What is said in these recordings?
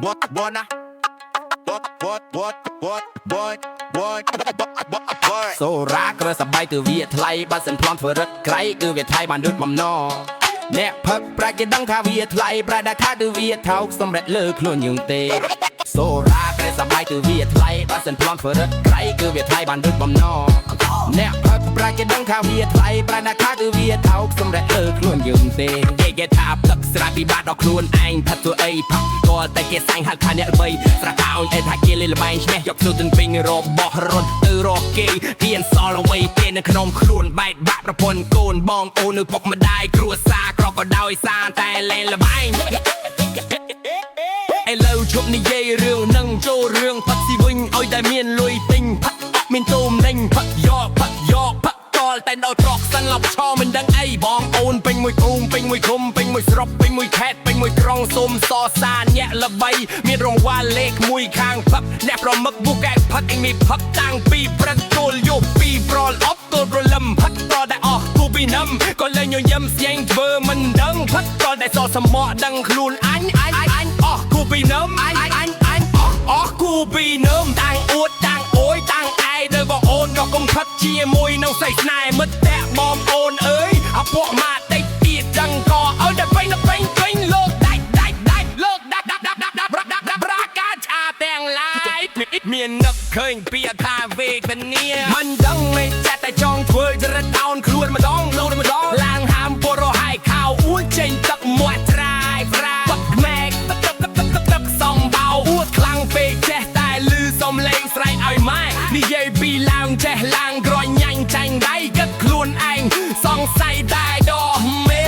What សូរ៉ាក្រសបាយទៅវាថ្លៃបើសិនប្លន់ធ្វើរឹតក្រៃគឺវាថ្លៃបានដូចបំណអ្នកផឹកប្រាច់គេដឹងថាវាថ្លៃប្រាច់ដែលថាទៅវាថោកសម្រាប់លើខ្លួនយើងទេសូរ៉ាក្រសបាយទៅវាថ្លៃបើសិនប្លន់ធ្វើរឹតក្រៃគឺវាថ្លៃបានដូចបំណអ្នកផឹកប្រាច់គេដឹងថាវាថ្លៃប្រាច់ដែលថាទៅវាថោកសម្រាប់លើខ្លួនយើងទេនិយាយថាផឹកស្រាពិបាកដល់ខ្លួនឯងផឹកទៅអីផឹកក៏តែគេសាញ់ហៅថាអ្នកល្បីស្រាកោនតែថាគេលេងល្បែងឈ្នះយកទៅពេញរបស់រត់ទៅរកគេទៀនសល់អ្វីពេលនៅក្នុងខ្លួនបែកបាក់ប្រពន្ធកូនបងអូននៅពុកម្ដាយគ្រួសារក្រក៏ដោយសារតែលេងល្បែងឥឡូវជប់និយាយរឿងនឹងចូលរឿងផឹកស៊ីវិញឲ្យតែមានលុយទិញផឹកមានទូមលេងផឹកយកផឹកតលតែដល់ត្រកសិនឡប់ឆោមិនដឹងអីបងអូនពេញមួយភូមិពេញមួយឃុំពេញមួយស្រុកពេញមួយខេត្តពេញមួយក្រុងសូមសរសាញាក់ល្បីមានរង្វាន់លេខមួយខាងផឹកអ្នកប្រមឹកបុកកែផឹកអីមានផឹកតាំងពីព្រឹកទល់យប់ពីប្រលប់ទល់ព្រលឹមផឹកតតែអស់គូពីនឹមក៏លេងញញឹមស្ញែងធ្វើមិនដឹងផឹកតតែសសមក់ដឹងខ្លួនអញអស់គូពីនឹមអស់គូពីនឹមតាំងអួតតាំងអូយតាំងឯងទៅបងអូនក៏កុំផឹកជាមួយនៅសេចស្នេហ៍មិត្តតែបងអូនអើយអាពួកម៉ាតិចទៀតចឹងក៏ឲ្យតែពេញលើកដាច់លើកដាច់ប្រាកាឆាទាំងឡាយមាននឹកឃើញពីថាវេទនាមិនដឹងមិនចាត់តែចង់ធ្វើចរិតតោនខ្លួនម្ដងលោតម្ដងឡើងហាមពុររហើយខោអួតចេញទឹកមាត់ត្រាយបាត់មែកទឹកសំបោអួតខ្លាំងពេកចេះតែលឺសំឡេងស្រែកឲ្យម៉ែនិយាយពីឡើងចេះឡើងក្រញ៉ាញ់ចាញ់ដៃគិតខ្លួនឯងសង្ស័យតែដោះមេ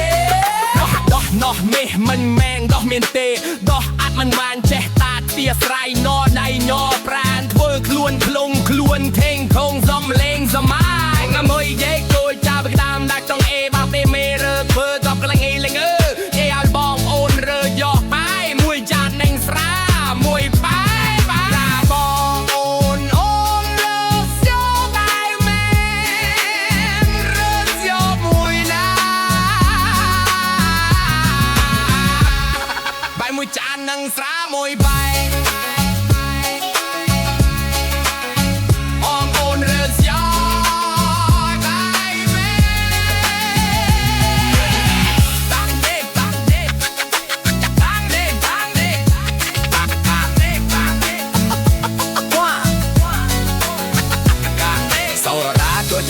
ដោះមេមិនមែងដោះមានទេដោះអត់មិនបានចេះតាទាស្រ័យណដៃញប្រានធ្វើខ្លួនក្លងខ្លួនថេងខងសំលេងសមាយមួយយេគួយចាប់ក្តាមដាក់ចង់អេបាទេមេរើធ្វើតបកលងអេលងនិយាយឲ្យបងអូនរើយកបាយមួយចាននឹងស្រាមួយបាយបងអូនរើយកបាយមែនរើយកមួយណាបាយមួយចាននឹងស្រាមួយបាយ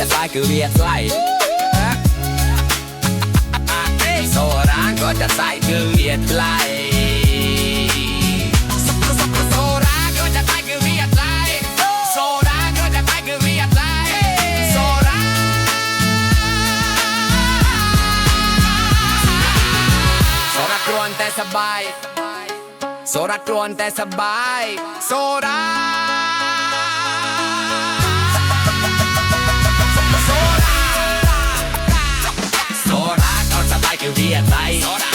จะใส่คือเวียดไล่โซดาก็จะใส่คือเวียดไล่โซดาก็จะใส่คือเวียดไล่โซดาก็จะใส่คือเวียดไล่โซดากรวนแต่สบายโซดากรวนแต่สบายโซดาคือเวียดไล่